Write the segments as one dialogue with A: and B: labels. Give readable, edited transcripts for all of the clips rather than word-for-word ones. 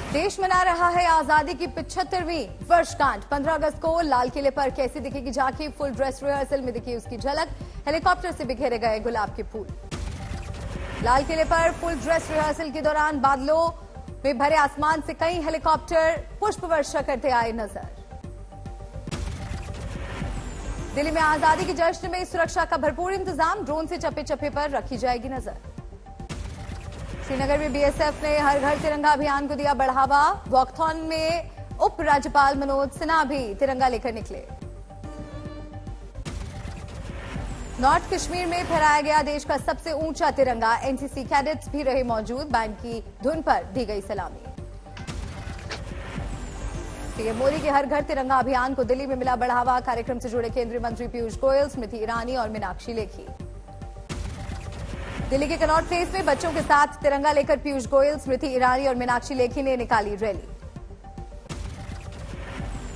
A: देश मना रहा है आजादी की 75वीं वर्षगांठ। 15 अगस्त को लाल किले पर कैसी दिखेगी झांकी, फुल ड्रेस रिहर्सल में दिखी उसकी झलक। हेलीकॉप्टर से बिखेरे गए गुलाब के फूल। लाल किले पर फुल ड्रेस रिहर्सल के दौरान बादलों में भरे आसमान से कई हेलीकॉप्टर पुष्प वर्षा करते आए नजर। दिल्ली में आजादी के जश्न में सुरक्षा का भरपूर इंतजाम, ड्रोन से चप्पे चप्पे पर रखी जाएगी नजर। श्रीनगर में बीएसएफ ने हर घर तिरंगा अभियान को दिया बढ़ावा। वॉकथॉन में उप राज्यपाल मनोज सिन्हा भी तिरंगा लेकर निकले। नॉर्थ कश्मीर में फहराया गया देश का सबसे ऊंचा तिरंगा। एनसीसी कैडेट्स भी रहे मौजूद। बैंड की धुन पर दी गई सलामी। पीएम मोदी के हर घर तिरंगा अभियान को दिल्ली में मिला बढ़ावा। कार्यक्रम से जुड़े केंद्रीय मंत्री पीयूष गोयल, स्मृति ईरानी और मीनाक्षी लेखी। दिल्ली के कनॉट प्लेस में बच्चों के साथ तिरंगा लेकर पीयूष गोयल, स्मृति ईरानी और मीनाक्षी लेखी ने निकाली रैली।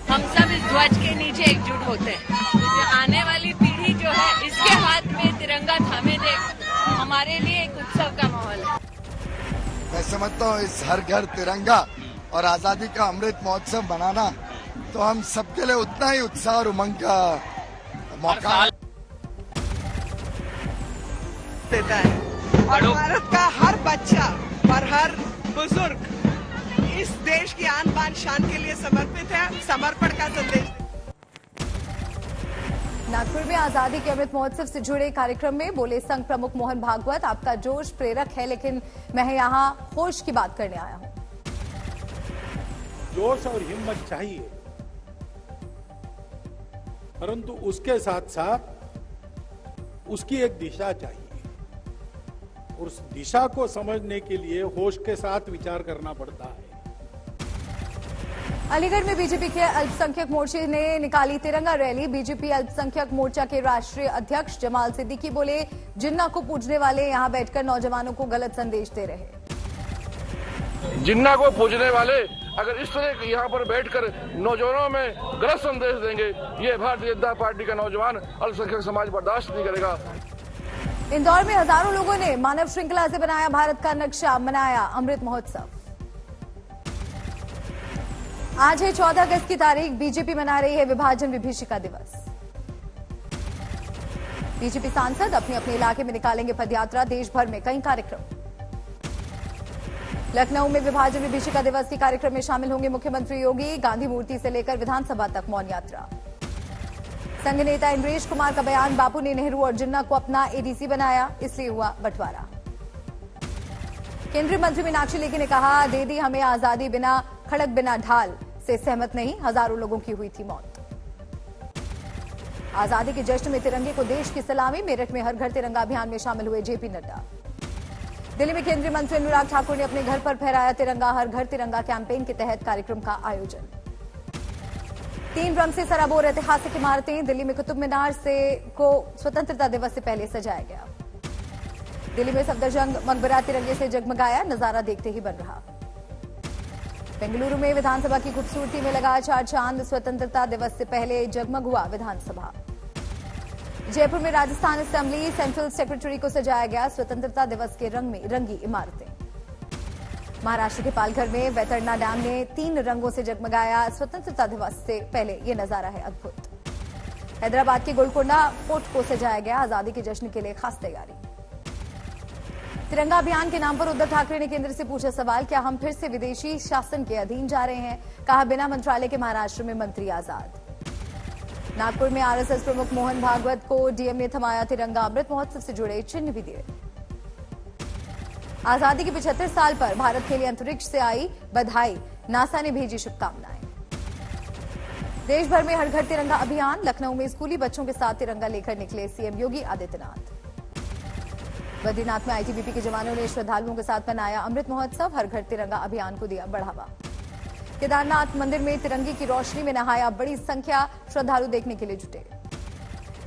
B: हम सब इस ध्वज के नीचे एकजुट होते हैं। आने वाली पीढ़ी जो है इसके हाथ में तिरंगा थामे दे, हमारे लिए एक उत्सव का माहौल है।
C: मैं समझता हूँ इस हर घर तिरंगा और आजादी का अमृत महोत्सव बनाना तो हम सबके लिए उतना ही उत्साह और उमंग का मौका
D: देता है। और भारत का हर बच्चा और हर बुजुर्ग इस देश की आन बान शान के लिए समर्पित है। समर्पण का संदेश।
A: नागपुर में आजादी के अमृत महोत्सव से जुड़े कार्यक्रम में बोले संघ प्रमुख मोहन भागवत, आपका जोश प्रेरक है लेकिन मैं यहाँ होश की बात करने आया हूँ।
E: जोश और हिम्मत चाहिए, परंतु उसके साथ साथ उसकी एक दिशा चाहिए। उस दिशा को समझने के लिए होश के साथ विचार करना पड़ता है।
A: अलीगढ़ में बीजेपी के अल्पसंख्यक मोर्चे ने निकाली तिरंगा रैली। बीजेपी अल्पसंख्यक मोर्चा के राष्ट्रीय अध्यक्ष जमाल सिद्दीकी बोले, जिन्ना को पूजने वाले यहां बैठकर नौजवानों को गलत संदेश दे रहे।
F: जिन्ना को पूजने वाले अगर इस तरह यहाँ पर बैठकर नौजवानों में गलत संदेश देंगे, ये भारतीय जनता पार्टी का नौजवान अल्पसंख्यक समाज बर्दाश्त नहीं करेगा।
A: इंदौर में हजारों लोगों ने मानव श्रृंखला से बनाया भारत का नक्शा, मनाया अमृत महोत्सव। आज है 14 अगस्त की तारीख। बीजेपी मना रही है विभाजन विभीषिका दिवस। बीजेपी सांसद अपने अपने इलाके में निकालेंगे पदयात्रा। देश भर में कई कार्यक्रम। लखनऊ में विभाजन विभीषिका दिवस के कार्यक्रम में शामिल होंगे मुख्यमंत्री योगी। गांधी मूर्ति से लेकर विधानसभा तक मौन यात्रा। संघ नेता इंद्रेश कुमार का बयान, बापू ने नेहरू और जिन्ना को अपना एडीसी बनाया, इसलिए हुआ बंटवारा। केंद्रीय मंत्री मीनाक्षी लेखी ने कहा, दे दी हमें आजादी, बिना खड़क बिना ढाल से सहमत नहीं। हजारों लोगों की हुई थी मौत। आजादी के जश्न में तिरंगे को देश की सलामी। मेरठ में हर घर तिरंगा अभियान में शामिल हुए जेपी नड्डा। दिल्ली में केंद्रीय मंत्री अनुराग ठाकुर ने अपने घर पर फहराया तिरंगा। हर घर तिरंगा कैंपेन के तहत कार्यक्रम का आयोजन। 3 रंग से सराबोर ऐतिहासिक इमारतें। दिल्ली में कुतुब मीनार को स्वतंत्रता दिवस से पहले सजाया गया। दिल्ली में सफदरजंग मकबरा तिरंगे से जगमगाया, नजारा देखते ही बन रहा। बेंगलुरु में विधानसभा की खूबसूरती में लगा 4 चांद। स्वतंत्रता दिवस से पहले जगमग हुआ विधानसभा। जयपुर में राजस्थान असेंबली सेंट्रल सेक्रेटरी को सजाया गया। स्वतंत्रता दिवस के रंग में रंगी इमारतें। महाराष्ट्र के पालघर में वैतरणा डैम ने 3 रंगों से जगमगाया। स्वतंत्रता दिवस से पहले ये नजारा है अद्भुत। हैदराबाद के गोलकोंडा फोर्ट को सजाया गया। आजादी के जश्न के लिए खास तैयारी। तिरंगा अभियान के नाम पर उद्धव ठाकरे ने केंद्र से पूछा सवाल, क्या हम फिर से विदेशी शासन के अधीन जा रहे हैं? कहा, बिना मंत्रालय के महाराष्ट्र में मंत्री आजाद। नागपुर में आरएसएस प्रमुख मोहन भागवत को डीएम ने थमाया तिरंगा। अमृत महोत्सव से जुड़े चिन्ह भी दिए। आजादी के 75 साल पर भारत के लिए अंतरिक्ष से आई बधाई। नासा ने भेजी शुभकामनाएं। देश भर में हर घर तिरंगा अभियान। लखनऊ में स्कूली बच्चों के साथ तिरंगा लेकर निकले सीएम योगी आदित्यनाथ। बद्रीनाथ में आईटीबीपी के जवानों ने श्रद्धालुओं के साथ मनाया अमृत महोत्सव। हर घर तिरंगा अभियान को दिया बढ़ावा। केदारनाथ मंदिर में तिरंगे की रोशनी में नहाया। बड़ी संख्या श्रद्धालु देखने के लिए जुटे।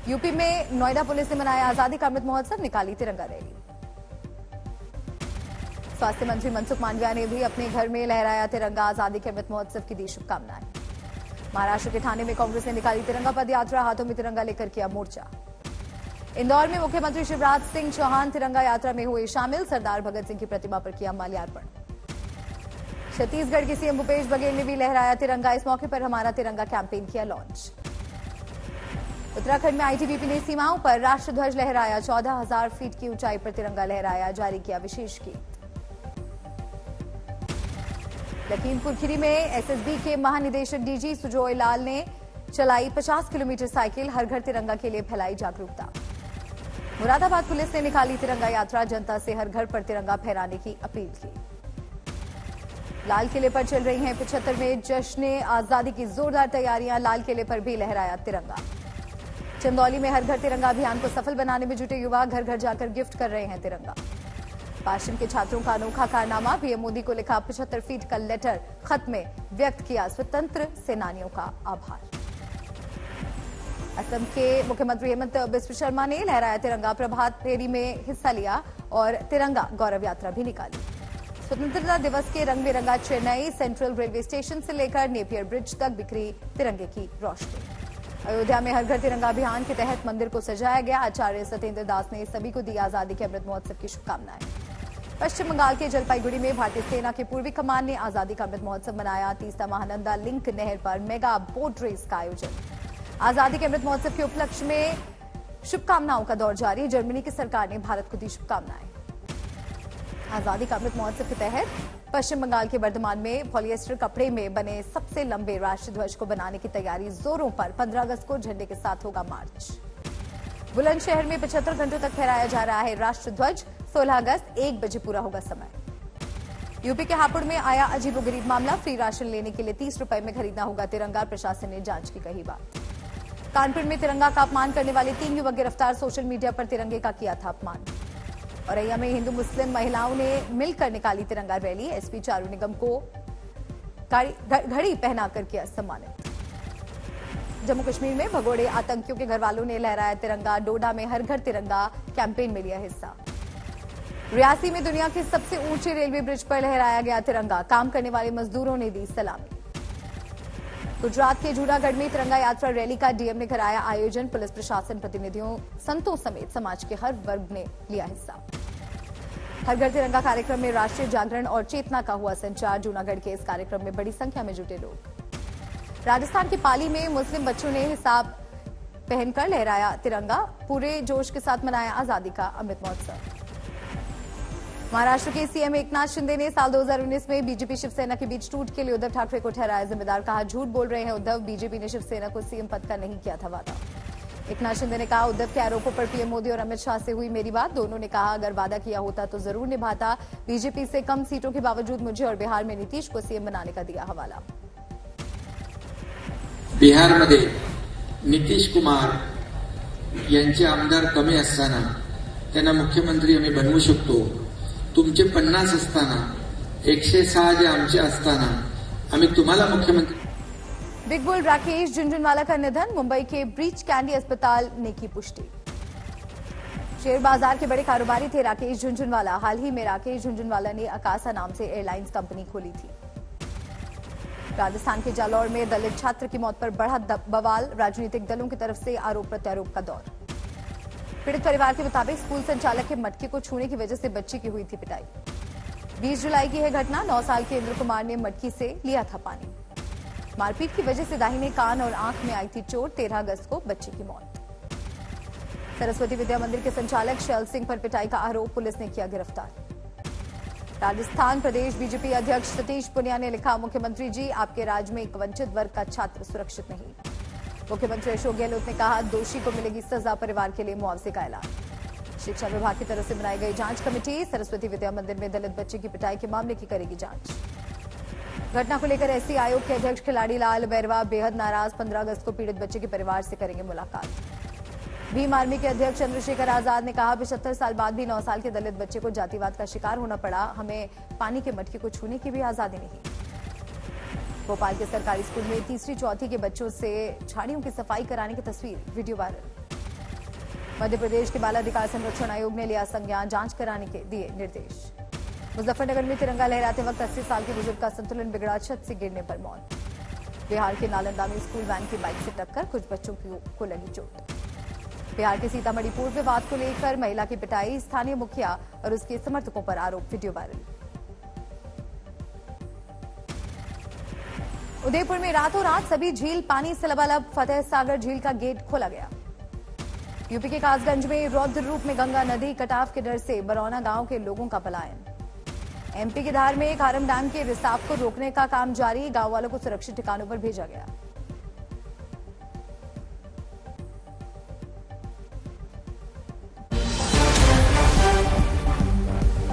A: यूपी में नोएडा पुलिस ने मनाया आजादी का अमृत महोत्सव, निकाली तिरंगा रैली। स्वास्थ्य मंत्री मनसुख मांडविया ने भी अपने घर में लहराया तिरंगा। आजादी के अमृत महोत्सव की दी शुभकामनाएं। महाराष्ट्र के ठाणे में कांग्रेस ने निकाली तिरंगा पदयात्रा। हाथों में तिरंगा लेकर किया मोर्चा। इंदौर में मुख्यमंत्री शिवराज सिंह चौहान तिरंगा यात्रा में हुए शामिल। सरदार भगत सिंह की प्रतिमा पर किया माल्यार्पण। छत्तीसगढ़ के सीएम भूपेश बघेल ने भी लहराया तिरंगा। इस मौके पर हमारा तिरंगा कैंपेन किया लॉन्च। उत्तराखंड में आईटीबीपी ने सीमाओं पर राष्ट्रध्वज लहराया। 14,000 फीट की ऊंचाई पर तिरंगा लहराया, जारी किया विशेष गीत। लखीमपुर खीरी में एसएसबी के महानिदेशक डीजी सुजोय लाल ने चलाई 50 किलोमीटर साइकिल। हर घर तिरंगा के लिए फैलाई जागरूकता। मुरादाबाद पुलिस ने निकाली तिरंगा यात्रा, जनता से हर घर पर तिरंगा फहराने की अपील की। लाल किले पर चल रही हैं 75वें जश्न आजादी की जोरदार तैयारियां। लाल किले पर भी लहराया तिरंगा। चंदौली में हर घर तिरंगा अभियान को सफल बनाने में जुटे युवा घर घर जाकर गिफ्ट कर रहे हैं तिरंगा। पाशिम के छात्रों का अनोखा कारनामा। पीएम मोदी को लिखा 75 फीट का लेटर, खत में व्यक्त किया स्वतंत्र सेनानियों का आभार। असम के मुख्यमंत्री हेमंत बिस्व शर्मा ने लहराया तिरंगा। प्रभात फेरी में हिस्सा लिया और तिरंगा गौरव यात्रा भी निकाली। स्वतंत्रता दिवस के रंग बिरंगा चेन्नई सेंट्रल रेलवे स्टेशन से लेकर नेपियर ब्रिज तक बिखरी तिरंगे की रोशनी। अयोध्या में हर घर तिरंगा अभियान के तहत मंदिर को सजाया गया। आचार्य सत्येंद्र दास ने सभी को दी आजादी के अमृत महोत्सव की शुभकामनाएं। पश्चिम बंगाल के जलपाईगुड़ी में भारतीय सेना के पूर्वी कमान ने आजादी का अमृत महोत्सव मनाया। तीस्ता महानंदा लिंक नहर पर मेगा बोट रेस का आयोजन। आजादी के अमृत महोत्सव के उपलक्ष्य में शुभकामनाओं का दौर जारी। जर्मनी की सरकार ने भारत को दी शुभकामनाएं। आजादी का अमृत महोत्सव के तहत पश्चिम बंगाल के वर्धमान में पॉलिएस्टर कपड़े में बने सबसे लंबे राष्ट्रध्वज को बनाने की तैयारी जोरों पर। 15 अगस्त को झंडे के साथ होगा मार्च। बुलंदशहर में 75 घंटों तक फहराया जा रहा है राष्ट्रध्वज। 16 अगस्त 1 बजे पूरा होगा समय। यूपी के हापुड़ में आया अजीबोगरीब मामला। फ्री राशन लेने के लिए 30 रुपए में खरीदना होगा तिरंगा। प्रशासन ने जांच की कही बात। कानपुर में तिरंगा का अपमान करने वाले 3 युवक गिरफ्तार। सोशल मीडिया पर तिरंगे का किया था अपमान। औरैया में हिंदू मुस्लिम महिलाओं ने मिलकर निकाली तिरंगा रैली। एसपी चारू निगम को घड़ी पहनाकर किया सम्मानित। जम्मू कश्मीर में भगोड़े आतंकियों के घर वालों ने लहराया तिरंगा। डोडा में हर घर तिरंगा कैंपेन में लिया हिस्सा। रियासी में दुनिया के सबसे ऊंचे रेलवे ब्रिज पर लहराया गया तिरंगा। काम करने वाले मजदूरों ने दी सलामी। गुजरात के जूनागढ़ में तिरंगा यात्रा रैली का डीएम ने कराया आयोजन। पुलिस प्रशासन, प्रतिनिधियों, संतों समेत समाज के हर वर्ग ने लिया हिस्सा। हर घर तिरंगा कार्यक्रम में राष्ट्रीय जागरण और चेतना का हुआ संचार। जूनागढ़ के इस कार्यक्रम में बड़ी संख्या में जुटे लोग। राजस्थान के पाली में मुस्लिम बच्चों ने हिजाब पहनकर लहराया तिरंगा। पूरे जोश के साथ मनाया आजादी का अमृत महोत्सव। महाराष्ट्र के सीएम एकनाथ शिंदे ने साल 2019 में बीजेपी शिवसेना के बीच टूट के लिए उद्धव ठाकरे को ठहराया जिम्मेदार। कहा, झूठ बोल रहे हैं उद्धव। बीजेपी ने शिवसेना को सीएम पद का नहीं किया था वादा। एकनाथ शिंदे ने कहा, उद्धव के आरोपों पर पीएम मोदी और अमित शाह से हुई मेरी बात। दोनों ने कहा, अगर वादा किया होता तो जरूर निभाता। बीजेपी से कम सीटों के बावजूद मुझे और बिहार में नीतीश को सीएम बनाने का दिया हवाला।
G: बिहारमध्ये नितीश कुमार यांचे आमदार कमी असताना त्यांना मुख्यमंत्री आम्ही बनवू शकतो। तुमचे 50 असताना 106 जे आमचे असताना आम्ही तुम्हाला मुख्यमंत्री।
A: बिग बुल राकेश झुनझुनवाला का निधन। मुंबई के ब्रीच कैंडी अस्पताल ने की पुष्टि। शेयर बाजार के बड़े कारोबारी थे राकेश झुनझुनवाला। हाल ही में राकेश झुनझुनवाला ने अकासा नाम से एयरलाइंस कंपनी खोली थी। राजस्थान के जालौर में दलित छात्र की मौत पर बढ़ा बवाल। राजनीतिक दलों की तरफ से आरोप प्रत्यारोप का दौर। पीड़ित परिवार के मुताबिक स्कूल संचालक के मटके को छूने की वजह से बच्चे की हुई थी पिटाई। 20 जुलाई की है घटना। 9 साल के इंद्र कुमार ने मटकी से लिया था पानी। मारपीट की वजह से दाहिने कान और आंख में आई थी चोट। 13 अगस्त को बच्चे की मौत। सरस्वती विद्या मंदिर के संचालक शैल सिंह पर पिटाई का आरोप। पुलिस ने किया गिरफ्तार। राजस्थान प्रदेश बीजेपी अध्यक्ष सतीश पुनिया ने लिखा, मुख्यमंत्री जी, आपके राज्य में एक वंचित वर्ग का छात्र सुरक्षित नहीं। मुख्यमंत्री अशोक गहलोत ने कहा, दोषी को मिलेगी सजा। परिवार के लिए मुआवजे का ऐलान। शिक्षा विभाग की तरफ से बनाई गई जांच कमेटी सरस्वती विद्या मंदिर में दलित बच्चे की पिटाई के मामले की करेगी जांच। घटना को लेकर एससी आयोग के अध्यक्ष खिलाड़ी लाल बैरवा बेहद नाराज। 15 अगस्त को पीड़ित बच्चे के परिवार से करेंगे मुलाकात। भीम आर्मी के अध्यक्ष चंद्रशेखर आजाद ने कहा, 75 साल बाद भी 9 साल के दलित बच्चे को जातिवाद का शिकार होना पड़ा। हमें पानी के मटके को छूने की भी आजादी नहीं। भोपाल के सरकारी स्कूल में तीसरी चौथी के बच्चों से झाड़ियों की सफाई कराने की तस्वीर, वीडियो वायरल। मध्य प्रदेश के बाल अधिकार संरक्षण आयोग ने लिया संज्ञान। जांच कराने के दिए निर्देश। मुजफ्फरनगर में तिरंगा लहराते वक्त 80 साल के बुजुर्ग का संतुलन बिगड़ा। छत से गिरने पर मौत। बिहार के नालंदा में स्कूल वैन की बाइक से टक्कर। कुछ बच्चों को लगी चोट। बिहार के सीतामढ़ी पूर्व विवाद को लेकर महिला की पिटाई। स्थानीय मुखिया और उसके समर्थकों पर आरोप, वीडियो वायरल। उदयपुर में रातों रात सभी झील पानी से लबालब, फतेह सागर झील का गेट खोला गया। यूपी के कासगंज में रौद्र रूप में गंगा नदी, कटाव के डर से बरौना गांव के लोगों का पलायन। एमपी के धार में खारम डैम के रिसाव को रोकने का काम जारी, गांव वालों को सुरक्षित ठिकानों पर भेजा गया।